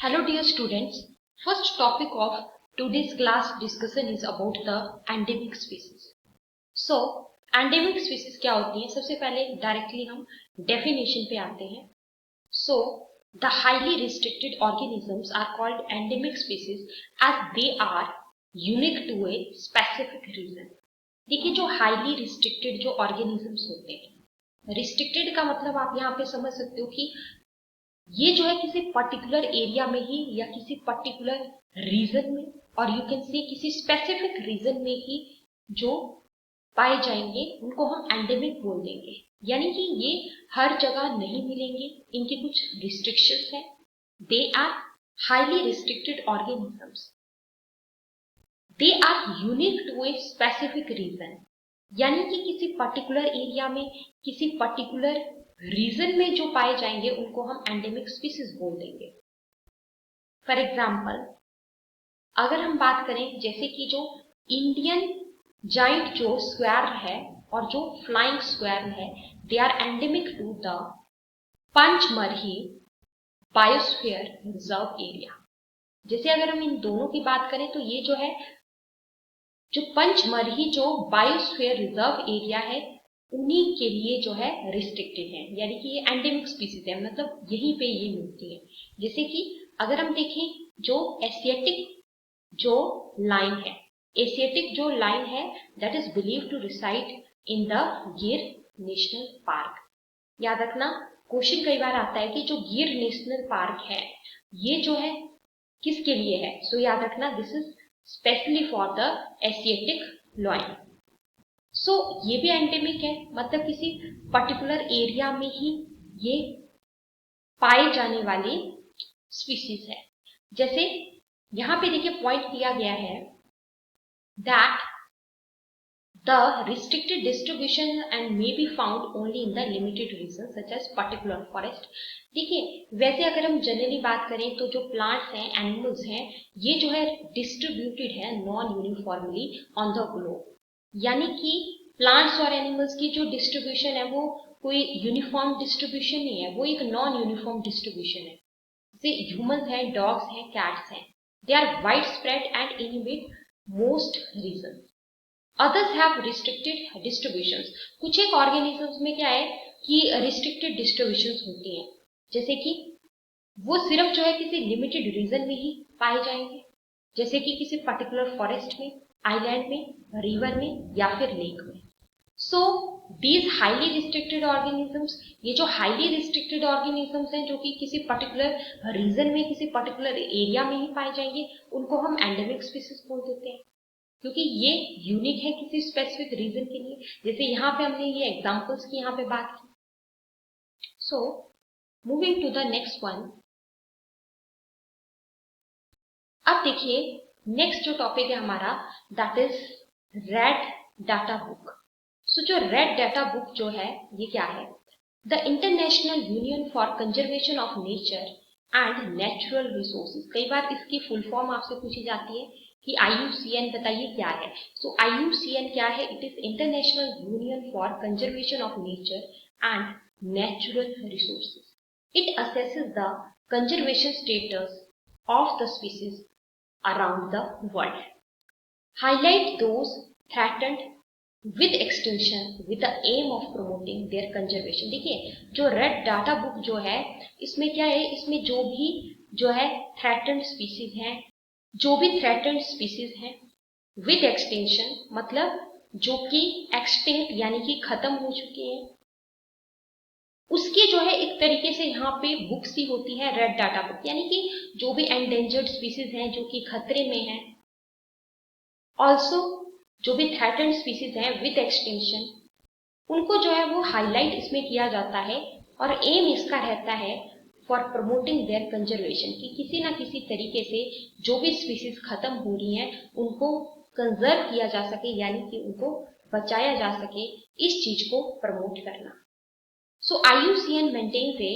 Hello dear students. First topic of today's class discussion is about the endemic species. So endemic species क्या होती है? सबसे पहले directly हम डेफिनेशन पे आते हैं. So the highly restricted organisms are called endemic species as they are unique to a specific region. देखिए जो हाईली रिस्ट्रिक्टेड जो ऑर्गेनिजम्स होते हैं, रिस्ट्रिक्टेड का मतलब आप यहाँ पे समझ सकते हो कि ये जो है किसी पर्टिकुलर एरिया में ही या किसी पर्टिकुलर रीजन में और यू कैन से किसी स्पेसिफिक रीजन में ही जो पाए जाएंगे उनको हम एंडेमिक बोल देंगे. यानी कि ये हर जगह नहीं मिलेंगे, इनके कुछ रिस्ट्रिक्शंस हैं. They are highly restricted organisms. They are unique to a specific region. यानी कि किसी पर्टिकुलर एरिया में किसी पर्टिकुलर रीजन में जो पाए जाएंगे उनको हम एंडेमिक स्पीसीज बोल देंगे. फॉर एग्जाम्पल अगर हम बात करें जैसे कि जो इंडियन जाइंट जो स्क्वायर है और जो फ्लाइंग स्क्वायर है, they are endemic to the Pachmarhi biosphere reserve area. जैसे अगर हम इन दोनों की बात करें तो ये जो है जो पंचमरही जो बायोस्फीयर रिजर्व एरिया है उन्हीं के लिए जो है रिस्ट्रिक्टेड है. यानी कि ये एंडेमिक स्पीसीज है, मतलब यहीं पे ये मिलती है. जैसे कि अगर हम देखें जो एशियाटिक जो लाइन है, एशियाटिक जो लाइन है that is believe to reside in the Gir national park. याद रखना क्वेश्चन कई बार आता है कि जो गिर नेशनल पार्क है ये जो है किसके लिए है. सो याद रखना this is specially for the Asiatic lion. So ये भी एंडेमिक है, मतलब किसी पर्टिकुलर एरिया में ही ये पाए जाने वाली स्पीसीज है. जैसे यहां पे देखिए पॉइंट दिया गया है that the restricted distribution and may be found only in the limited region such as particular forest. देखिए वैसे अगर हम जनरली बात करें तो जो प्लांट्स हैं, एनिमल्स हैं, ये जो है डिस्ट्रीब्यूटेड है non uniformly on the globe. यानी कि प्लांट्स और एनिमल्स की जो डिस्ट्रीब्यूशन है वो कोई यूनिफॉर्म डिस्ट्रीब्यूशन नहीं है, वो एक नॉन यूनिफॉर्म डिस्ट्रीब्यूशन है. जैसे ह्यूमंस हैं, डॉग्स हैं, कैट्स हैं, they are wide spread and inhibit most region. Others have restricted distributions. कुछ एक ऑर्गेनिजम्स में क्या है कि रिस्ट्रिक्टेड डिस्ट्रीब्यूशंस होती हैं, जैसे कि वो सिर्फ जो है किसी लिमिटेड रीजन में ही पाए जाएंगे, जैसे कि किसी पर्टिकुलर फॉरेस्ट में, आइलैंड में, रिवर में या फिर लेक में. So these highly restricted organisms, ये जो हाईली रिस्ट्रिक्टेड ऑर्गेनिजम्स हैं जो कि किसी पर्टिकुलर रीजन में किसी पर्टिकुलर एरिया में ही पाए जाएंगे उनको हम एंडेमिक स्पीसीज बोल देते हैं, क्योंकि ये यूनिक है किसी स्पेसिफिक रीजन के लिए. जैसे यहाँ पे हमने ये एग्जांपल्स की यहाँ पे बात की. So moving to the next one. अब देखिए नेक्स्ट जो टॉपिक है हमारा that is red data book. So जो रेड डाटा बुक जो है ये क्या है? The international union for conservation of nature and natural resources. कई बार इसकी फुल फॉर्म आपसे पूछी जाती है कि IUCN बताइए क्या है. सो IUCN क्या है? It is international union for conservation of nature and natural resources. It assesses the conservation status of the species around the world, highlight those threatened with extinction with the aim of promoting their conservation. देखिए जो red data book जो है इसमें क्या है, इसमें जो भी जो है थ्रेटन्ड स्पीसीज हैं, जो भी थ्रेटन्ड स्पीसीज हैं विद एक्सटिंक्शन मतलब जो कि एक्सटिंक्ट यानी कि खत्म हो चुके हैं, उसकी जो है एक तरीके से यहाँ पे बुक्स ही होती है रेड डाटा बुक. यानी कि जो भी एंडेंजर्ड स्पीसीज हैं जो कि खतरे में हैं, ऑल्सो जो भी थ्रेटन्ड स्पीसीज हैं विद एक्सटिंक्शन, उनको जो है वो हाईलाइट इसमें किया जाता है और एम इसका रहता है फॉर प्रमोटिंग देयर कंजर्वेशन, कि किसी ना किसी तरीके से जो भी स्पीसीज खत्म हो रही हैं उनको कंजर्व किया जा सके, यानी कि उनको बचाया जा सके, इस चीज को प्रमोट करना. सो IUCN maintains a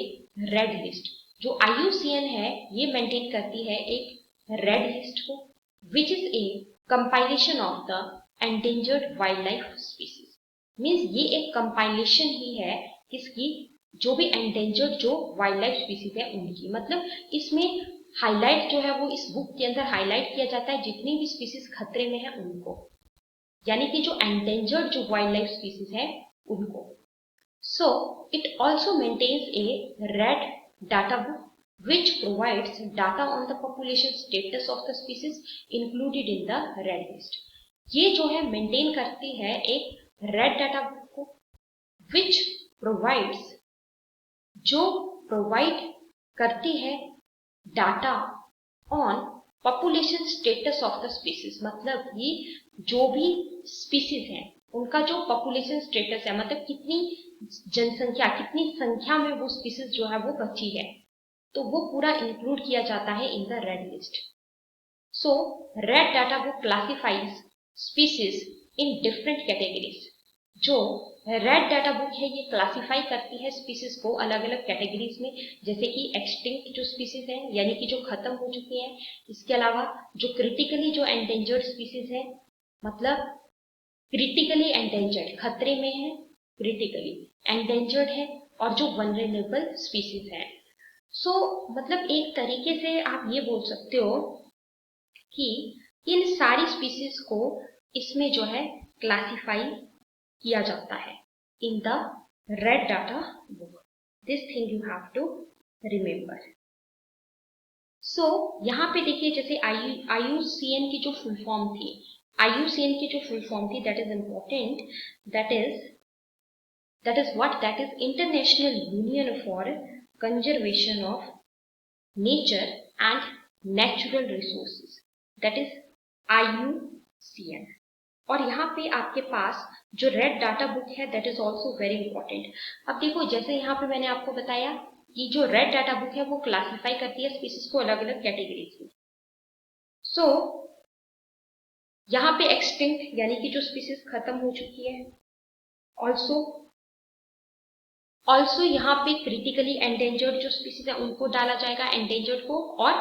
red list. जो IUCN है ये मेंटेन करती है एक रेड लिस्ट को, which is a compilation of the endangered wild life species. Means ये एक कंपाइलेशन ही है किसकी? जो भी एंडेंजर्ड जो वाइल्ड लाइफ स्पीसीज है उनकी. मतलब इसमें हाईलाइट जो है वो इस बुक के अंदर हाईलाइट किया जाता है जितनी भी स्पीसीज खतरे में है उनको, यानी कि जो एंडेंजर्ड जो वाइल्ड लाइफ स्पीसीज है उनको। So it also maintains a red data book which provides data on the population status of the species included in the red list। ये जो है मेंटेन करती है एक रेड डाटा बुक को, which provides जो प्रोवाइड करती है data on population status of the species, मतलब कि जो भी स्पीसीज हैं उनका जो पॉपुलेशन स्टेटस है, मतलब कितनी जनसंख्या, कितनी संख्या में वो स्पीसीज जो है वो बची है, तो वो पूरा इंक्लूड किया जाता है in the red list. So red data book classifies species in different categories. जो रेड डाटा बुक है ये क्लासिफाई करती है स्पीसीज को अलग अलग कैटेगरीज में, जैसे कि एक्सटिंक्ट जो स्पीसीज है यानी कि जो खत्म हो चुकी है, इसके अलावा जो क्रिटिकली जो एंडेंजर्ड स्पीसीज है, मतलब क्रिटिकली एंडेंजर्ड खतरे में है, क्रिटिकली एंडेंजर्ड है, और जो वनरेबल स्पीसीज है। सो मतलब एक तरीके से आप ये बोल सकते हो कि इन सारी स्पीसीज को इसमें जो है क्लासिफाई किया जाता है in the red data book. This thing you have to remember. So यहाँ पे देखिए जैसे IUCN की जो फुल फॉर्म थी, IUCN की जो फुल फॉर्म थी, that is important, that is what, that is international union for conservation of nature and natural resources, that is IUCN। और यहाँ पे आपके पास जो रेड डाटा बुक है that is also very important. अब देखो जैसे यहाँ पे मैंने आपको बताया कि जो रेड डाटा बुक है वो क्लासिफाई करती है स्पीसीज को अलग अलग कैटेगरीज में। सो यहाँ पे एक्सटिंक्ट यानी कि जो स्पीसीज खत्म हो चुकी है, ऑल्सो यहाँ पे क्रिटिकली एंडेंजर्ड जो स्पीसीज है उनको डाला जाएगा, एंडेंजर्ड को, और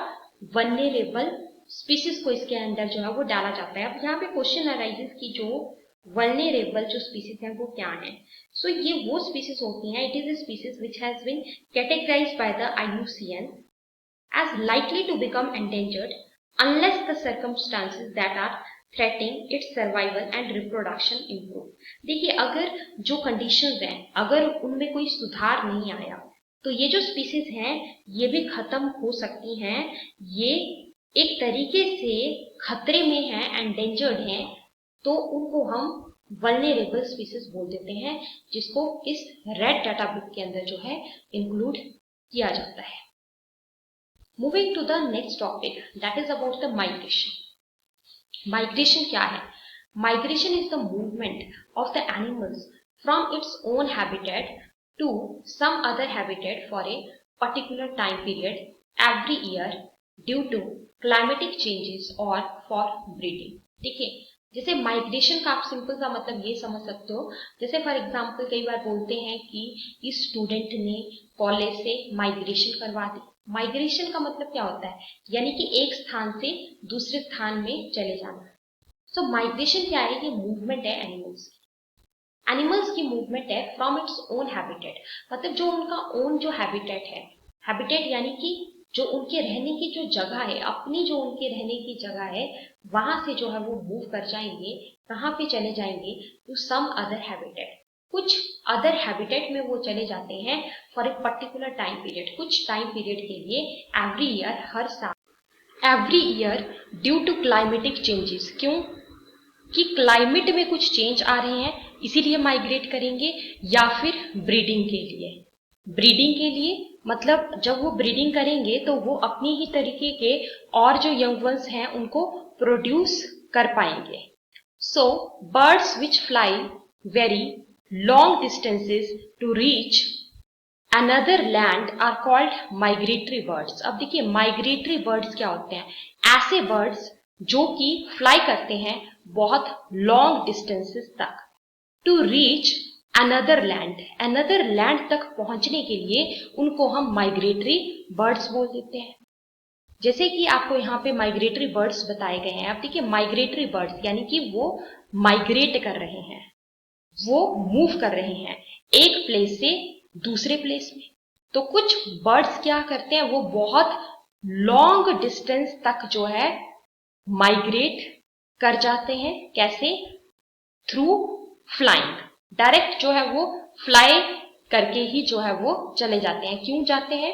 वनरेबल स्पीसीज को इसके अंदर जो है वो डाला जाता है। अब यहाँ पे क्वेश्चन अराइजेस कि जो वनरेबल जो स्पीसीज हैं वो क्या है। सो ये वो स्पीसीज होती हैं, it is a species which has been categorized by the IUCN as likely to become endangered unless the circumstances that are threatening its survival and reproduction improve। देखिए अगर जो कंडीशंस हैं अगर उनमें कोई सुधार नहीं आया तो ये जो स्पीसीज हैं ये भी खत्म हो सकती हैं, ये एक तरीके से खतरे में हैं, एंडेंजर्ड हैं, तो उनको हम वल्नरेबल स्पीसीज बोल देते हैं, जिसको इस रेड डाटा बुक के अंदर जो है इंक्लूड किया जाता है। Moving to the next topic, that is about the migration। Migration क्या है? Migration is the movement of the animals from its own habitat to some other habitat for a particular time period every year due to climatic changes or for breeding। देखिए जैसे migration का आप simple सा मतलब ये समझ सकते हो, जैसे फॉर एग्जांपल कई बार बोलते हैं कि इस स्टूडेंट ने कॉलेज से माइग्रेशन करवा दी। माइग्रेशन का मतलब क्या होता है, यानी कि एक स्थान से दूसरे स्थान में चले जाना। सो माइग्रेशन क्या है, ये मूवमेंट है एनिमल्स की मूवमेंट है फ्रॉम इट्स ओन हैबिटेट, मतलब जो उनका ओन जो हैबिटेट है, हैबिटेट यानी कि जो उनके रहने की जो जगह है, अपनी जो उनके रहने की जगह है वहां से जो है वो मूव कर जाएंगे, कहाँ पे चले जाएंगे, टू सम अदर हैबिटेट, कुछ अदर हैबिटेट में वो चले जाते हैं for a particular time period, कुछ टाइम पीरियड के लिए, एवरी ईयर, हर साल, every year due to climatic changes. क्यों कि क्लाइमेट में कुछ चेंज आ रहे हैं इसीलिए माइग्रेट करेंगे, या फिर ब्रीडिंग के लिए। ब्रीडिंग के लिए मतलब जब वो ब्रीडिंग करेंगे तो वो अपनी ही तरीके के और जो यंग वंस हैं उनको प्रोड्यूस कर पाएंगे। So birds which fly very long distances to reach another land are called migratory birds। अब देखिए माइग्रेटरी बर्ड्स क्या होते हैं, ऐसे बर्ड्स जो कि फ्लाई करते हैं बहुत लॉन्ग डिस्टेंसेस तक, टू रीच अनदर लैंड तक पहुंचने के लिए उनको हम माइग्रेटरी बर्ड्स बोल देते हैं। जैसे कि आपको यहाँ पे माइग्रेटरी बर्ड्स बताए गए हैं। अब देखिए माइग्रेटरी बर्ड्स यानी कि वो माइग्रेट कर रहे हैं, वो मूव कर रहे हैं एक प्लेस से दूसरे प्लेस में। तो कुछ बर्ड्स क्या करते हैं, वो बहुत लॉन्ग डिस्टेंस तक जो है माइग्रेट कर जाते हैं। कैसे? Through flying. डायरेक्ट जो है वो फ्लाई करके ही जो है वो चले जाते हैं। क्यों जाते हैं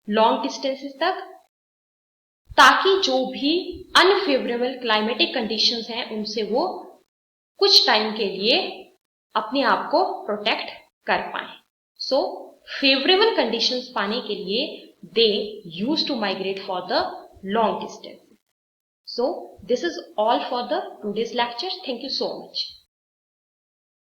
लॉन्ग डिस्टेंसेस तक? ताकि जो भी अनफेवरेबल क्लाइमेटिक कंडीशंस हैं उनसे वो कुछ टाइम के लिए अपने आप को प्रोटेक्ट कर पाए। सो फेवरेबल कंडीशंस पाने के लिए they use to migrate for the long distance. So this is all for the today's lecture. Thank you so much.